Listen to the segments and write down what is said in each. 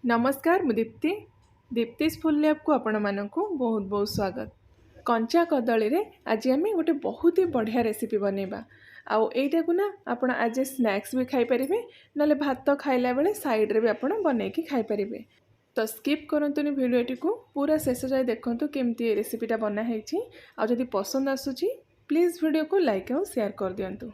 नमस्कार मु Deepti दीप्तिस full lab को आपण मानक बहुत बहुत स्वागत। कंचा कदली रे आज आम गोटे बहुत ही बढ़िया रेसिपी बनैबा आउ एटा को ना आपण आज स्नैक्स भी खाई परिबे नले भात खाइला बेले साइड रे भी आपण बनैकी खाई परिबे। तो स्किप करंतुनी वीडियोटी को पूरा शेष जाय देखंतु केमती रेसिपीटा बना हैछि। आ जदि पसंद आसुची प्लीज वीडियो को लाइक और शेयर कर दियंतु।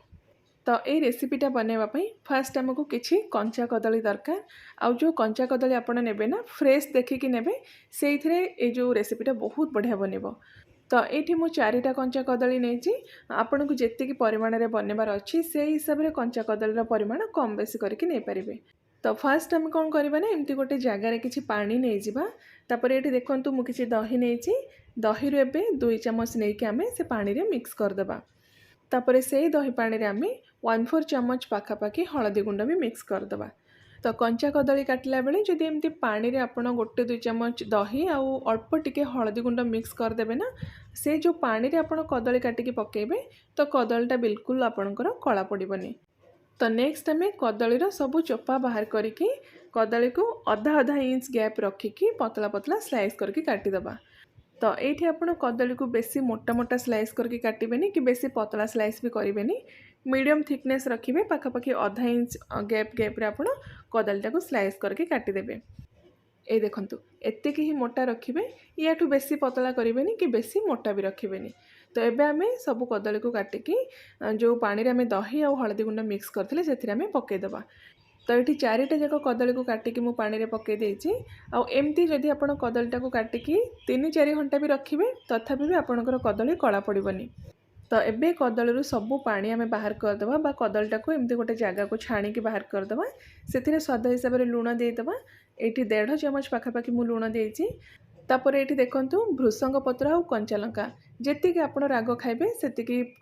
तो ये रेसिपीटा बनवाई फास्ट आमको किसी कंचा कदली दरकार आउ जो कंचा कदली आपड़ ने ना फ्रेश देखिकी ने से जो रेसिपीटा बहुत बढ़िया बनब। तो ये मुझे चारिटा कंचा कदली नहीं आपन को जी परिमाण में बनबार अच्छी से हिसाब से कंचा कदलीर परिमाण कम बेसी करके नहीं पारे। तो फास्ट आम कौन करवा ना एमती गोटे जगार किसी पानी नहीं जापर ये देखूँ मुझे दही नहीं दही रू एवं 2 चामच नहीं आम से पानी रे मिक्स करदे। तापर से दही पानी रे आम 1/4 चामच पाखापाखि हलदी गुंड भी मिक्स करदे। तो कंचा कदली काटला बेले जदि एमती पानी रे आपण 1-2 चामच दही आउ अल्प टिके हलदी गुंड मिक्स करदेवे ना से जो पानी रे आपण कदली काटिकी पकेबे तो कदलीटा बिल्कुल आपणकर कला पड़बनी। तो नेक्स्ट आम कदलीर सबू चोपा बाहर करिकी कदली को अधा अधा इंच गैप रखिकी पतला पतला स्लाइस करके काटिदबा। तो ये आपड़ कदली को बेसी मोटा मोटा स्लाइस करके काटबेनि कि बेसी पतला स्लाइस भी करेंगे मीडियम थिकनेस रखिए पाखापाखि अधा इंच गैप गैप आप कदलीटा को स्लाइस करके काटिदेवे। ये देखूँ एतिक ही मोटा रखिए या बेसी पतला करेंगे कि बेसी मोटा भी रखिए। तो ये आम सब कदली को काटिकी जो पानी रे आम दही और हलदी गुंड मिक्स करते से पकईदबा। तो ये चारिटा जाक कदली को काटिकी मु पानी रे पकई देइछि। आ एमती जदि आपण कदलीटा को काटिकी 3-4 घंटा भी रखिए तथापि भी आपणकर कदली कला पड़बनी। तो एबे कदली सबू पानी आम बाहर करदे बा कदलीटा को एमती गोटे जगह को छाणिकी बाहर करदे से स्वाद हिसाब से लुण देदे। ये 1.5 चामच पाखापाखि मु लुण देइछि। तापर ये देखूँ भृसंग पत्र और कंचा लंका जी आप राग खाइबे से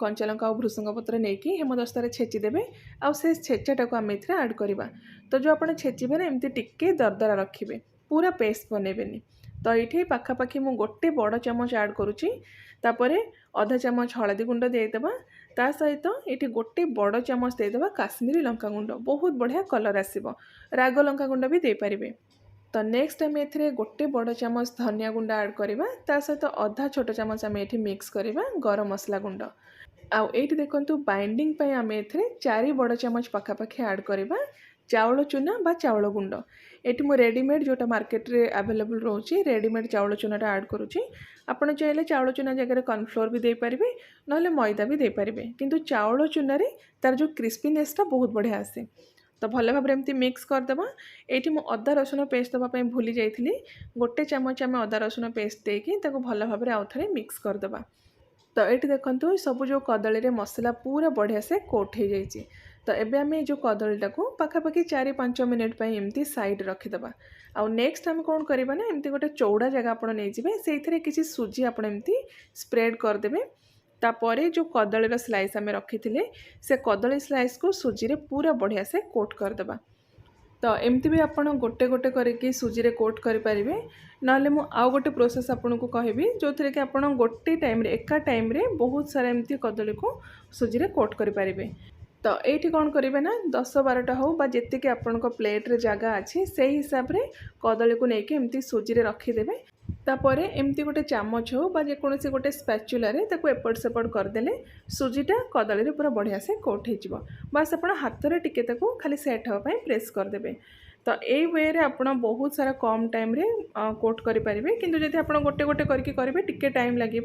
कंचा लंका और भृसंग पत्र नहीं हेमदस्तार छेचिदेवे आउ से छेचाटा को आम ये आड करवा। तो जो आप छेचिबे ना एमती टिके दरदरा रखिए पूरा पेस्ट बनइबेनी। तो ये पाखापाखि मु गोटे बड़ चामच आड करुच्ची तापर अधा चामच हलदी गुंड देदेबा ता सहित ये गोटे बड़ चामच देदेबा काश्मीरी लंका गुंड बहुत बढ़िया कलर आसिबो राग लंका गुंड भी दे पारिबे। तो नेक्स्ट आम ए गोटे बड़ चामच धनिया गुंड आड करवा ता सहित अधा छोट चामच आम ये मिक्स करवा गरम मसला गुंड आउ ये देखूँ बाइंडिंग आम ए 4 बड़ चामच पाखापाखि आड करवा चाउल चूना बा चाउल गुंड। ये मु रेडीमेड जोटा मार्केट रे अवेलेबल रोचे रेडीमेड चाउल चूनाटा आड करुच्ची। आपड़ चाहिए चाउल चूना जगह कॉर्नफ्लोर भी दे पारिबे नले मैदा भी दे पारिबे किंतु चाउल चूना रे तार जो क्रिस्पीनेसटा बहुत बढ़िया आसे। तो भल भाव एमती मिक्स करदेबा। ये मुझे अदा रसुण पेस्ट देवाई भूली जाइए गोटे चामच आम अदा रसुण पेस्ट देकी भल भाव आउ थे मिक्स करदेबा। तो ये देखो सब जो कदली रे मसला पूरा बढ़िया से कोट हो जाइए। तो एबे आम जो कदलीटा को पाखापाखि 4-5 मिनट एमती साइड रखीदबा। आउ नेक्स्ट आम कौन करवा ना एमती गोटे चौड़ा जगह आप नहीं किसी सुजी आप एमती स्प्रेड करदेवे। तापरे जो कदलीर स्लाइस आम रखी से कदली स्लाइस को सुजी रे पूरा बढ़िया से कोट करदेबा। तो एमती भी आप गोटे गोटे करके सुजी रे कोट करें नाले मु आउ गोटे प्रोसेस आपन को कहबी जो थे कि आप गोटे टाइम रे एका टाइम रे बहुत सारा एमती कदली को सुजी रे कोट करें। तो ये कौन करेंगे ना 10-12टा हो जी आपण प्लेट रे जगह अच्छी से हिसाब रे कदली को लेकिन एमती सुजी रे रखीदेवे। तापर एमती गोटे चामच हो जेकोसी गोटे स्पैचुला एपट सेपट करदेले सुजीटा कदली रे पूरा बढ़िया से कोट हो बस आप हाथ में टिके खाली सेट हाँपाई प्रेस करदे। तो ये वे रे आप बहुत सारा कम टाइम रे कोट करें किंतु जदि आप गोटे गोटे करके करेंगे टिके टाइम लगे।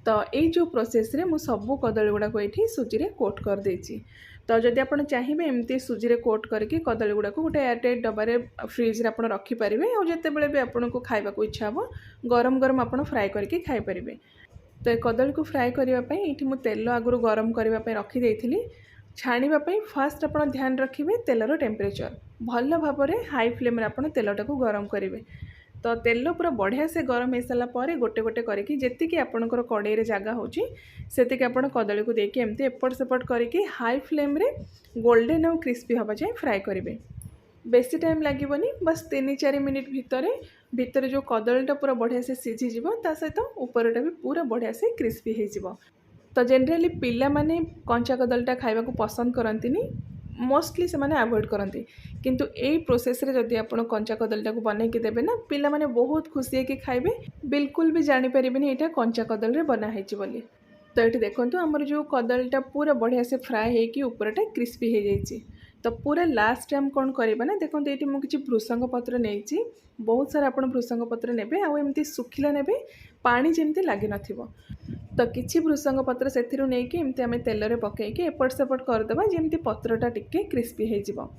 तो ये जो प्रोसेस रे मु सबू कदली गुड़ा को ये सुजी रे कोट कर देछि। तो जदि आप चाहिए एमती सुजी रे कोट करके कदली गुड़ा को गोटे एयरटाइट डब्बारे फ्रिज रे आप रखिपारे और जितेबाला भी आपन को खाइबा को इच्छा हो गरम गरम आप फ्राए करके खाई पारिबे। तो ये कदली को फ्राए करने ये मुझे तेल आगुरी गरम करने रखी छाणीवाई फास्ट आप ध्यान रखिए तेलर टेम्परेचर भल भाव में हाई फ्लेम रे आप तेलटा को गरम करेंगे। तो तेल पूरा बढ़िया से गरम हो सारा पर गोटे गोटे करके जी आपणकर कड़े रे जगह होती आप कदली को देके एमती एपट सेपट करके हाई फ्लेम रे गोल्डन और क्रिस्पी हवा जाए फ्राए करेंगे। बेसी टाइम लगभग बस 3-4 मिनिट भितर जो कदलीटा पूरा बढ़िया से सीझीज सहित उपरटा भी पूरा बढ़िया से क्रिस्पी हो। तो जनरली पिला माने कंचा कदलीटा खाइबा को पसंद करंतिनी मोस्टली से माने अवॉइड करती किंतु यही प्रोसेस रे जदि आप कंचा कदलीटा को बनैकी देवे ना पिला माने बहुत खुशी है कि खाइबे बिल्कुल भी जानी परिबेनी एटा कंचा कदली रे बना हैची बोली। तो ये देखो आमर जो कदलीटा पूरा बढ़िया से फ्राए होगी उपरटा क्रिस्पी हो जाइए। तो पूरा लास्ट आम कौन करवा ना देखो ये मुझे भृसंग पत्र नहीं बहुत सारा आप भृसंग पत्र ने आमती सुखिला ने पानी जमी लगे न तो किसी भृसंग पत्र से नहीं आम तेल में पकईकि एपट सेपट करदे जमी पत्रटा टिके क्रिस्पी हो।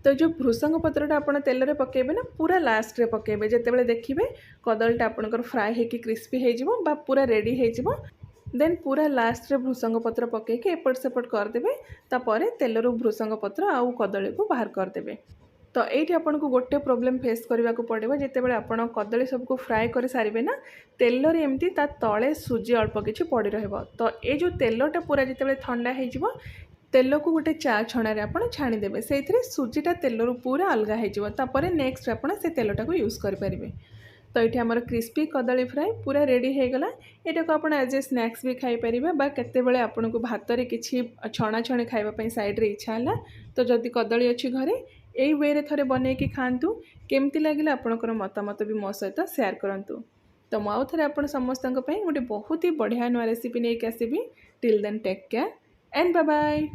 तो जो भृसंग पत्रटा आप तेल में पकेबे ना पूरा लास्ट रे पकेबे जितेबाला देखिए कदलीटा आपंकर फ्राए होगी क्रिस्पी हो पूरा रेडी हो देन पूरा लास्ट रे भृसंग पत्र पकईकि एपट सेपट करदे तापर तेलर भृसंग पत्र आउ कदली को बाहर करदे। तो ये आपन को गोटे प्रोब्लेम फेस करने को पड़े जितेबाला आपन कदली सबको फ्राए कर सारे ना तेल रे एमती ता तले सुजी अल्प किछि पड़ी रहबो। तो ये जो तेलटा पूरा जितेबाला ठंडा हो तेल को गोटे चा छणारे आपन छाणीदेवे से सुजीटा तेलर पूरा अलग हो नेक्स्ट आपन से तेलटा को यूज करें। तो ये आमर क्रिस्पी कदली फ्राए पूरा रेडी हो गला। यहाँ को आप एज ए स्नैक्स भी खाईपर केतबेले आपन को भात रे किछि छणा छणी खाइबा साइड रे इच्छा है तो जदि कदली अच्छी घरे यही वे रे थरे बनैकी खातु केमती लगिला आपणकर मतामत भी मो सहित शेयर करंतु। तो मु आउ थरे आपण समस्तक गोटे बहुत ही बढ़िया नुआ रेसिपी नहीं आसबि। Till then take care and bye bye.